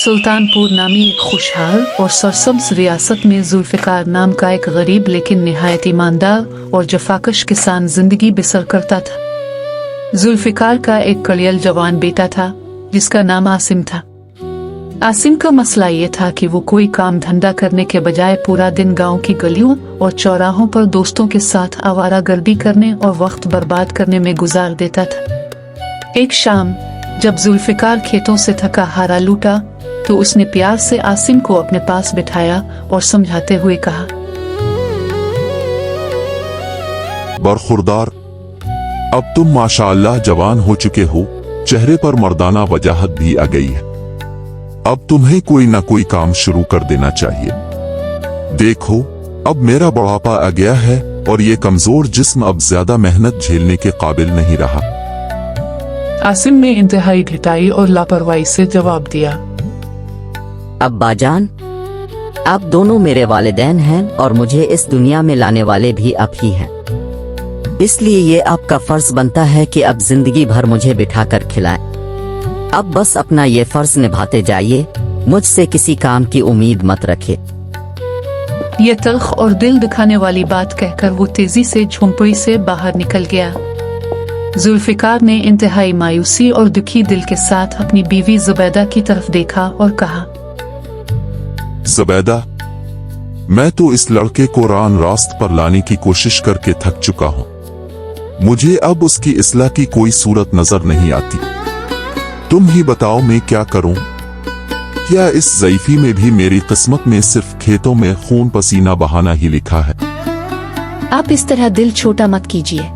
सुल्तानपुर नामी एक खुशहाल और सरसब्ज रियासत में जुल्फ़िकार नाम का एक गरीब लेकिन निहायत ईमानदार और जफाकश किसान जिंदगी बसर करता था। जुल्फ़िकार का एक कड़ियल जवान बेटा था जिसका नाम आसिम था। आसिम का मसला ये था कि वो कोई काम धंधा करने के बजाय पूरा दिन गांव की गलियों और चौराहों पर दोस्तों के साथ आवारागर्दी करने और वक्त बर्बाद करने में गुजार देता था। एक शाम जब जुल्फ़िकार खेतों से थका हारा लौटा तो उसने प्यार से आसिम को अपने पास बिठाया और समझाते हुए कहा, बरखुरदार, अब तुम माशाअल्लाह जवान हो चुके हो, चेहरे पर मर्दाना वजाहत भी आ गई है। अब तुम्हें कोई ना कोई काम शुरू कर देना चाहिए। देखो, अब मेरा बुढ़ापा आ गया है और ये कमजोर जिस्म अब ज्यादा मेहनत झेलने के काबिल नहीं रहा। आसिम ने इंतहाई घिटाई और लापरवाही से जवाब दिया, अब्बाजान, आप दोनों मेरे वालिदैन हैं और मुझे इस दुनिया में लाने वाले भी आप ही हैं। इसलिए ये आपका फर्ज बनता है कि अब जिंदगी भर मुझे बिठाकर खिलाएं। अब बस अपना ये फर्ज निभाते जाइए, मुझसे किसी काम की उम्मीद मत रखे। ये तल्ख और दिल दिखाने वाली बात कहकर वो तेजी से झोंपड़ी से बाहर निकल गया। जुल्फ़िकार ने इंतहाई मायूसी और दुखी दिल के साथ अपनी बीवी जुबैदा की तरफ देखा और कहा, जुबैदा, मैं तो इस लड़के को रान रास्त पर लाने की कोशिश करके थक चुका हूँ। मुझे अब उसकी इस्लाह की कोई सूरत नजर नहीं आती। तुम ही बताओ मैं क्या करूं? क्या इस ज़ईफ़ी में भी मेरी किस्मत में सिर्फ खेतों में खून पसीना बहाना ही लिखा है? आप इस तरह दिल छोटा मत कीजिए।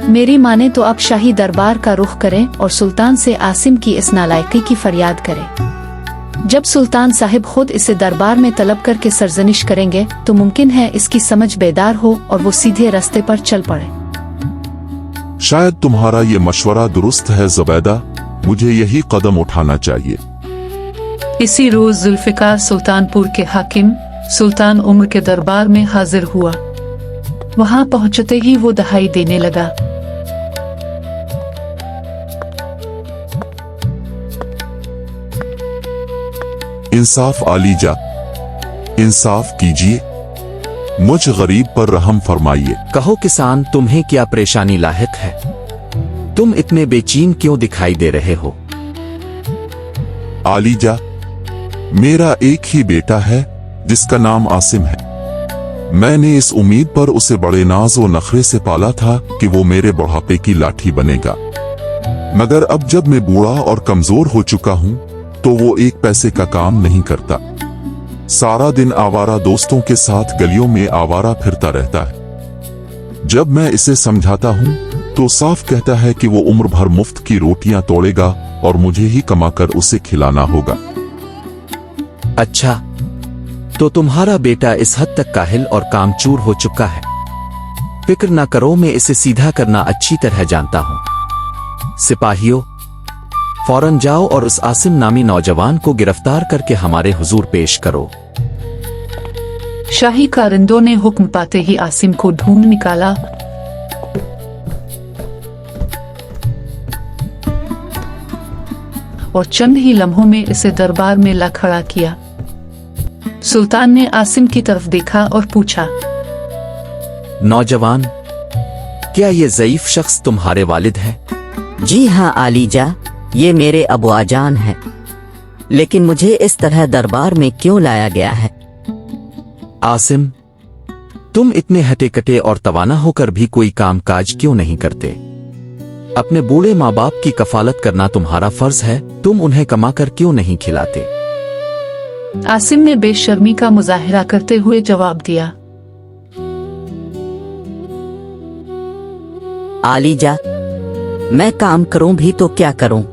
मेरी माने तो आप शाही दरबार का रुख करें और सुल्तान से आसिम की इस नालायकी की फरियाद करें। जब सुल्तान साहिब खुद इसे दरबार में तलब करके सरजनिश करेंगे तो मुमकिन है इसकी समझ बेदार हो और वो सीधे रास्ते पर चल पड़े। शायद तुम्हारा ये मशवरा दुरुस्त है जुबैदा, मुझे यही कदम उठाना चाहिए। इसी रोज जुल्फ़िकार सुल्तानपुर के हाकिम सुल्तान उम्र के दरबार में हाजिर हुआ। वहां पहुंचते ही वो दहाई देने लगा, इंसाफ आलीजा, इंसाफ कीजिए, मुझ गरीब पर रहम फरमाइए। कहो किसान, तुम्हें क्या परेशानी लाहिक है? तुम इतने बेचैन क्यों दिखाई दे रहे हो? आलीजा, मेरा एक ही बेटा है जिसका नाम आसिम है। मैंने इस उम्मीद पर उसे बड़े नाज और नखरे से पाला था कि वो मेरे बुढ़ापे की लाठी बनेगा, मगर अब जब मैं बूढ़ा और कमजोर हो चुका हूं तो वो एक पैसे का काम नहीं करता। सारा दिन आवारा दोस्तों के साथ गलियों में आवारा फिरता रहता है। जब मैं इसे समझाता हूं तो साफ कहता है कि वो उम्र भर मुफ्त की रोटियां तोड़ेगा और मुझे ही कमाकर उसे खिलाना होगा। अच्छा, तो तुम्हारा बेटा इस हद तक काहिल और कामचूर हो चुका है। फिक्र ना करो, मैं इसे सीधा करना अच्छी तरह जानता हूं। सिपाहियों, फौरन जाओ और उस आसिम नामी नौजवान को गिरफ्तार करके हमारे हुजूर पेश करो। शाही कारिंदों ने हुक्म पाते ही आसिम को ढूंढ निकाला और चंद ही लम्हों में इसे दरबार में ला खड़ा किया। सुल्तान ने आसिम की तरफ देखा और पूछा, नौजवान, क्या ये ज़ईफ शख्स तुम्हारे वालिद है? जी हाँ आलीजा, ये मेरे अबुआजान हैं। लेकिन मुझे इस तरह दरबार में क्यों लाया गया है? आसिम, तुम इतने हटे-कटे और तवाना होकर भी कोई काम काज क्यों नहीं करते? अपने बूढ़े माँ बाप की कफालत करना तुम्हारा फर्ज है, तुम उन्हें कमाकर क्यों नहीं खिलाते? आसिम ने बेशर्मी का मुजाहिरा करते हुए जवाब दिया, आलीजा, मैं काम करूं भी तो क्या करूं?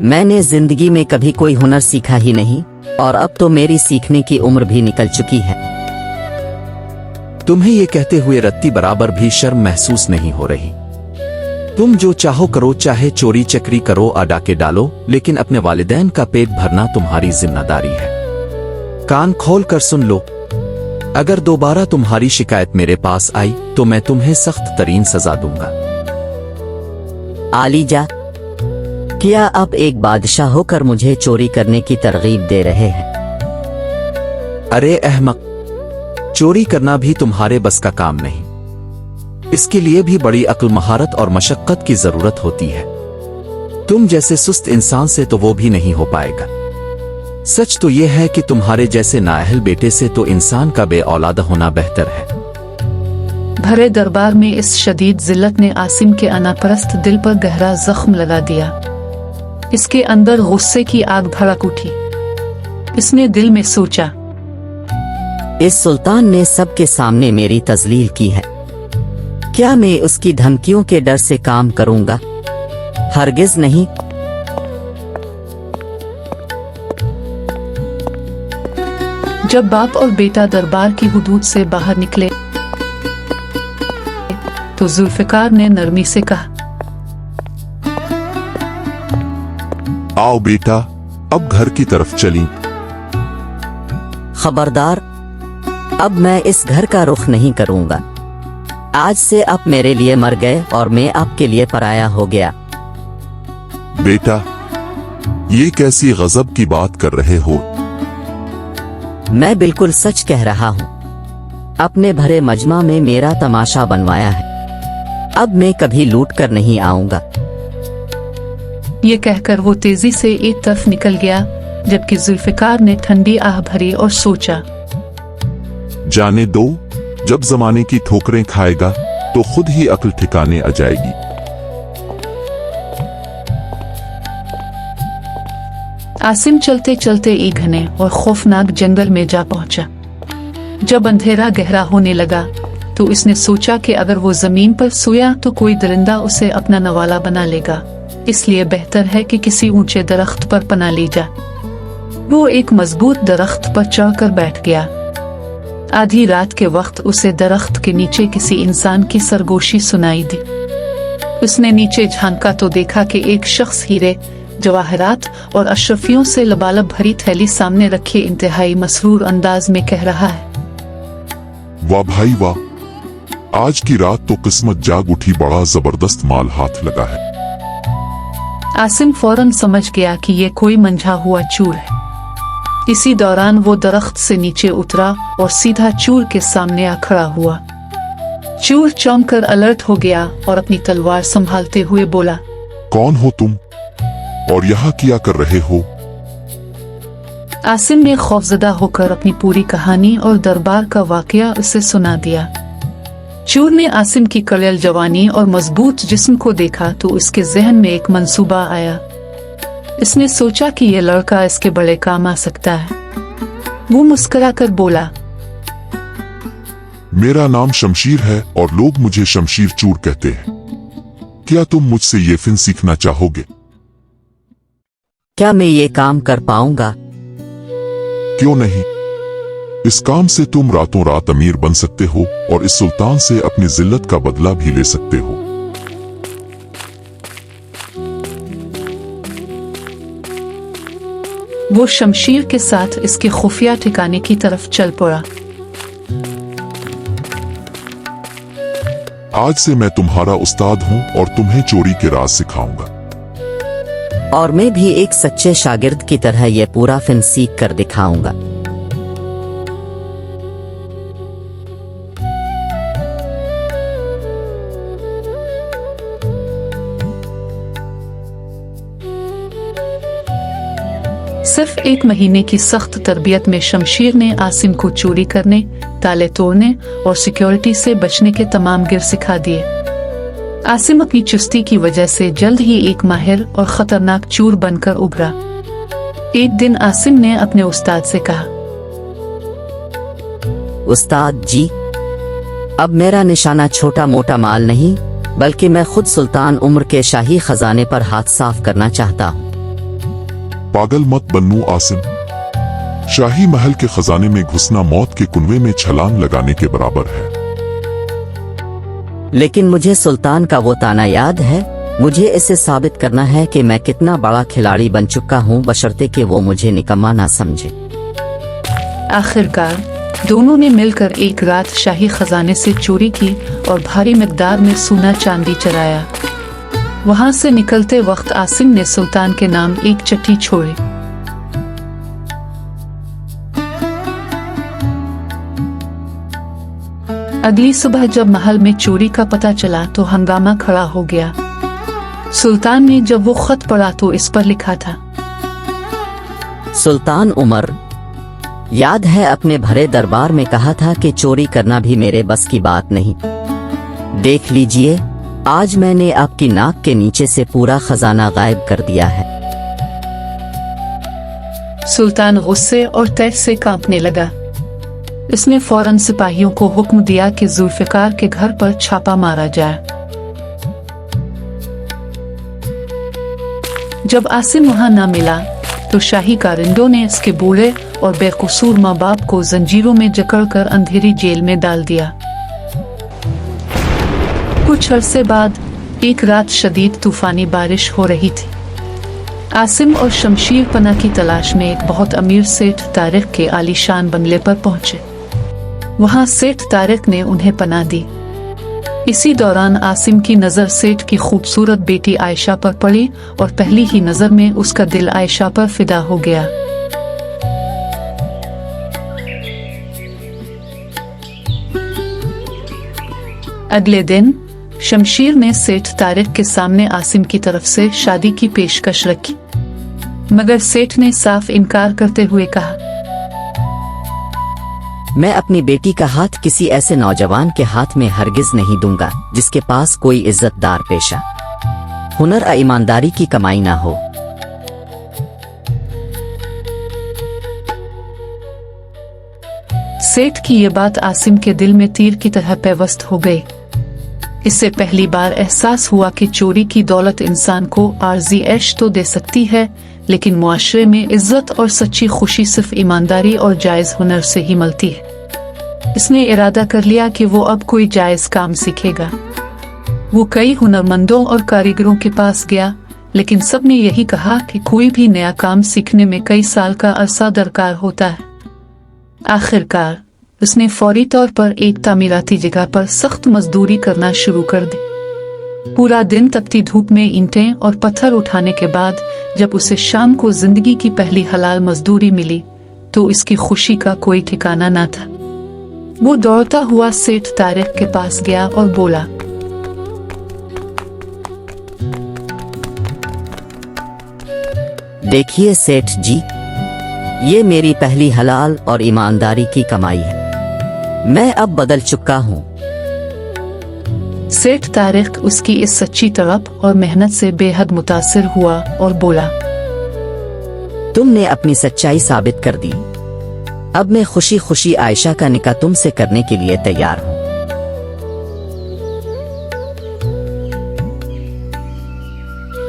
मैंने जिंदगी में कभी कोई हुनर सीखा ही नहीं और अब तो मेरी सीखने की उम्र भी निकल चुकी है। तुम्हें ये कहते हुए रत्ती बराबर भी शर्म महसूस नहीं हो रही? तुम जो चाहो करो, चाहे चोरी चकरी करो, डाके डालो, लेकिन अपने वालिदैन का पेट भरना तुम्हारी जिम्मेदारी है। कान खोल कर सुन लो, अगर दोबारा तुम्हारी शिकायत मेरे पास आई तो मैं तुम्हें सख्त तरीन सजा दूंगा। आलीजा, क्या आप एक बादशाह होकर मुझे चोरी करने की तरगीब दे रहे हैं? अरे अहमक, चोरी करना भी तुम्हारे बस का काम नहीं। इसके लिए भी बड़ी अक्ल, महारत और मशक्कत की जरूरत होती है। तुम जैसे सुस्त इंसान से तो वो भी नहीं हो पाएगा। सच तो यह है कि तुम्हारे जैसे नाअहल बेटे से तो इंसान का बेऔलाद होना बेहतर है। भरे दरबार में इस शदीद जिल्लत ने आसिम के अनापरस्त दिल पर गहरा जख्म लगा दिया। इसके अंदर गुस्से की आग भड़क उठी। इसने दिल में सोचा, इस सुल्तान ने सबके सामने मेरी तजलील की है। क्या मैं उसकी धमकियों के डर से काम करूंगा? हरगिज नहीं। जब बाप और बेटा दरबार की हुदूद से बाहर निकले तो जुल्फिकार ने नरमी से कहा, आओ बेटा, अब घर की तरफ चली। खबरदार, अब मैं इस घर का रुख नहीं करूंगा। आज से आप मेरे लिए मर गए और मैं आपके लिए पराया हो गया। बेटा, ये कैसी गजब की बात कर रहे हो? मैं बिल्कुल सच कह रहा हूँ। अपने भरे मजमा में मेरा तमाशा बनवाया है। अब मैं कभी लूट कर नहीं आऊंगा। ये कहकर वो तेजी से एक तरफ निकल गया, जबकि जुल्फिकार ने ठंडी आह भरी और सोचा, जाने दो, जब जमाने की ठोकरें खाएगा तो खुद ही अक्ल ठिकाने आ जाएगी। आसिम चलते चलते एक घने और खौफनाक जंगल में जा पहुंचा। जब अंधेरा गहरा होने लगा तो इसने सोचा कि अगर वो जमीन पर सोया तो कोई दरिंदा उसे अपना नवाला बना लेगा, इसलिए बेहतर है कि किसी ऊंचे दरख्त पर पनाह ली जाए। वो एक मजबूत दरख्त पर चढ़कर बैठ गया। आधी रात के वक्त उसे दरख्त के नीचे किसी इंसान की सरगोशी सुनाई दी। उसने नीचे झांका तो देखा कि एक शख्स हीरे, जवाहरात और अशरफियों से लबालब भरी थैली सामने रखे इंतहाई मसरूर अंदाज में कह रहा है, वाह भाई वाह, आज की रात तो किस्मत जाग उठी, बड़ा जबरदस्त माल हाथ लगा है। आसिम फौरन समझ गया कि ये कोई मंझा हुआ चूर है। इसी दौरान वो दरख्त से नीचे उतरा और सीधा चूर के सामने आ खड़ा हुआ। चूर चौंक कर अलर्ट हो गया और अपनी तलवार संभालते हुए बोला, कौन हो तुम और यहाँ क्या कर रहे हो? आसिम ने खौफजदा होकर अपनी पूरी कहानी और दरबार का वाकया उसे सुना दिया। चूर ने आसिम की कड़ियल जवानी और मजबूत जिस्म को देखा तो उसके जहन में एक मंसूबा आया। इसने सोचा कि यह लड़का इसके बड़े काम आ सकता है। वो मुस्कुराकर बोला, मेरा नाम शमशीर है और लोग मुझे शमशीर चूर कहते हैं। क्या तुम मुझसे ये फिन सीखना चाहोगे? क्या मैं ये काम कर पाऊंगा? क्यों नहीं? इस काम से तुम रातों रात अमीर बन सकते हो और इस सुल्तान से अपनी जिल्लत का बदला भी ले सकते हो। वो शमशीर के साथ इसके खुफिया ठिकाने की तरफ चल पड़ा। आज से मैं तुम्हारा उस्ताद हूँ और तुम्हें चोरी के राज सिखाऊंगा। और मैं भी एक सच्चे शागिर्द की तरह यह पूरा फिन सीख कर दिखाऊंगा। सिर्फ एक महीने की सख्त तरबियत में शमशीर ने आसिम को चोरी करने, ताले तोड़ने और सिक्योरिटी से बचने के तमाम गिर सिखा दिए। आसिम अपनी चुस्ती की वजह से जल्द ही एक माहिर और खतरनाक चूर बनकर उभरा। एक दिन आसिम ने अपने उस्ताद से कहा, उस्ताद जी, अब मेरा निशाना छोटा मोटा माल नहीं, बल्कि मैं खुद सुल्तान उम्र के शाही खजाने पर हाथ साफ करना चाहता हूँ। पागल मत बन्नू आसिम। शाही महल के खजाने में घुसना मौत के कुनवे में छलांग लगाने के बराबर है। लेकिन मुझे सुल्तान का वो ताना याद है। मुझे इसे साबित करना है कि मैं कितना बड़ा खिलाड़ी बन चुका हूँ, बशर्ते कि वो मुझे निकम्मा ना समझे। आखिरकार दोनों ने मिलकर एक रात शाही खजाने से चोरी की और भारी मिकदार में सोना चांदी चराया। वहां से निकलते वक्त आसिम ने सुल्तान के नाम एक चिट्ठी छोड़ी। अगली सुबह जब महल में चोरी का पता चला तो हंगामा खड़ा हो गया। सुल्तान ने जब वो खत पढ़ा तो इस पर लिखा था, सुल्तान उमर, याद है अपने भरे दरबार में कहा था कि चोरी करना भी मेरे बस की बात नहीं। देख लीजिए, आज मैंने आपकी नाक के नीचे से पूरा खजाना गायब कर दिया है। सुल्तान गुस्से और तैश से कांपने लगा। इसने फौरन सिपाहियों को हुक्म दिया कि जुल्फिकार के घर पर छापा मारा जाए। जब आसिम वहां न मिला तो शाही कारिंदों ने इसके बूढ़े और बेकसूर माँ बाप को जंजीरों में जकड़कर अंधेरी जेल में डाल दिया। कुछ अरसे बाद एक रात शदीद तूफानी बारिश हो रही थी। आसिम और शमशीर पनाह की तलाश में एक बहुत अमीर सेठ तारिक के आलीशान बंगले पर पहुंचे। वहां सेठ तारिक ने उन्हें पनाह दी। इसी दौरान आसिम की नजर सेठ की खूबसूरत बेटी आयशा पर पड़ी और पहली ही नजर में उसका दिल आयशा पर फिदा हो गया। अगले दिन शमशीर ने सेठ तारिक के सामने आसिम की तरफ से शादी की पेशकश रखी, मगर सेठ ने साफ इनकार करते हुए कहा, मैं अपनी बेटी का हाथ किसी ऐसे नौजवान के हाथ में हरगिज नहीं दूंगा जिसके पास कोई इज्जतदार पेशा, हुनर और ईमानदारी की कमाई ना हो। सेठ की ये बात आसिम के दिल में तीर की तरह पैवस्त हो गई। इससे पहली बार एहसास हुआ कि चोरी की दौलत इंसान को आर्जी ऐश तो दे सकती है, लेकिन मुआशरे में इज्जत और सच्ची खुशी सिर्फ ईमानदारी और जायज हुनर से ही मिलती है। इसने इरादा कर लिया कि वो अब कोई जायज काम सीखेगा। वो कई हुनरमंदों और कारीगरों के पास गया, लेकिन सब ने यही कहा कि कोई भी नया काम सीखने में कई साल का अरसा दरकार होता है। आखिरकार उसने फौरी तौर पर एक तामीराती जगह पर सख्त मजदूरी करना शुरू कर दी। पूरा दिन तपती धूप में ईंटें और पत्थर उठाने के बाद जब उसे शाम को जिंदगी की पहली हलाल मजदूरी मिली तो इसकी खुशी का कोई ठिकाना न था। वो दौड़ता हुआ सेठ तारिक के पास गया और बोला, देखिए सेठ जी, ये मेरी पहली हलाल और ईमानदारी की कमाई है। मैं अब बदल चुका हूँ। सेठ तारिक उसकी इस सच्ची तड़प और मेहनत से बेहद मुतासिर हुआ और बोला, तुमने अपनी सच्चाई साबित कर दी। अब मैं खुशी खुशी आयशा का निकाह तुमसे करने के लिए तैयार हूँ।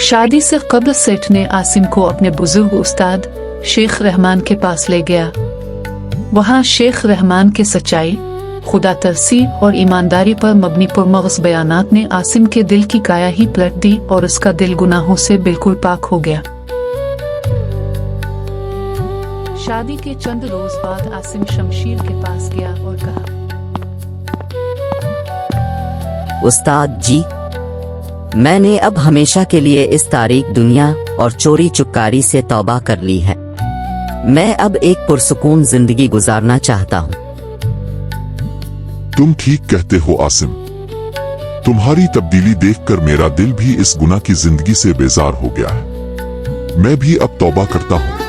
शादी से कब्ल सेठ ने आसिम को अपने बुजुर्ग उस्ताद शेख रहमान के पास ले गया। वहां शेख रहमान के सच्चाई, खुदा तरसी और ईमानदारी पर मबनी पुरमग़ज़ बयानात ने आसिम के दिल की काया ही पलट दी और उसका दिल गुनाहों से बिल्कुल पाक हो गया। शादी के चंद रोज बाद आसिम शमशीर के पास गया और कहा, उस्ताद जी, मैंने अब हमेशा के लिए इस तारीक दुनिया और चोरी चुकारी से तौबा कर ली है। मैं अब एक पुरसुकून जिंदगी गुजारना चाहता हूँ। तुम ठीक कहते हो आसिम। तुम्हारी तब्दीली देखकर मेरा दिल भी इस गुनाह की जिंदगी से बेजार हो गया है। मैं भी अब तौबा करता हूँ।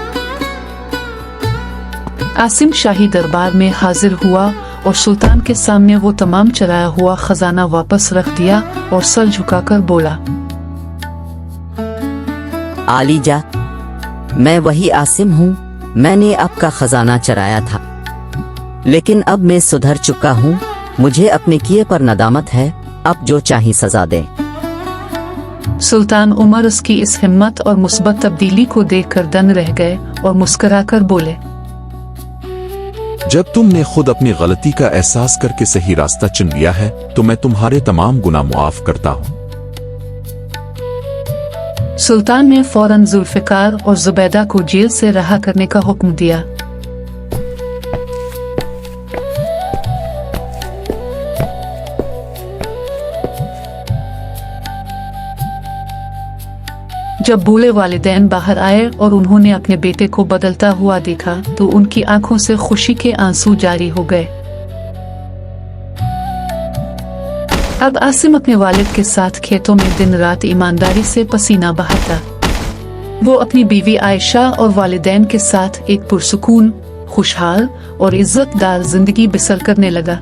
आसिम शाही दरबार में हाजिर हुआ और सुल्तान के सामने वो तमाम चराया हुआ खजाना वापस रख दिया और सर झुकाकर बोला, आलीजा, मैं वही आसिम हूँ। मैंने आपका खजाना चराया था, लेकिन अब मैं सुधर चुका हूँ। मुझे अपने किए पर नदामत है। अब जो चाहे सजा दे। सुल्तान उमर उसकी इस हिम्मत और मुस्बत तब्दीली को देखकर दंग रह गए और मुस्कुराकर बोले, जब तुमने खुद अपनी गलती का एहसास करके सही रास्ता चुन लिया है तो मैं तुम्हारे तमाम गुनाह मुआफ करता हूँ। सुल्तान ने फौरन जुल्फिकार और जुबैदा को जेल से रहा करने का हुक्म दिया। जब बूढ़े वालिदैन बाहर आए और उन्होंने अपने बेटे को बदलता हुआ देखा तो उनकी आंखों से खुशी के आंसू जारी हो गए। अब आसिम अपने वालिद के साथ खेतों में दिन रात ईमानदारी से पसीना बहाता। वो अपनी बीवी आयशा और वालिदैन के साथ एक पुरसुकून, खुशहाल और इज्जतदार जिंदगी बसर करने लगा।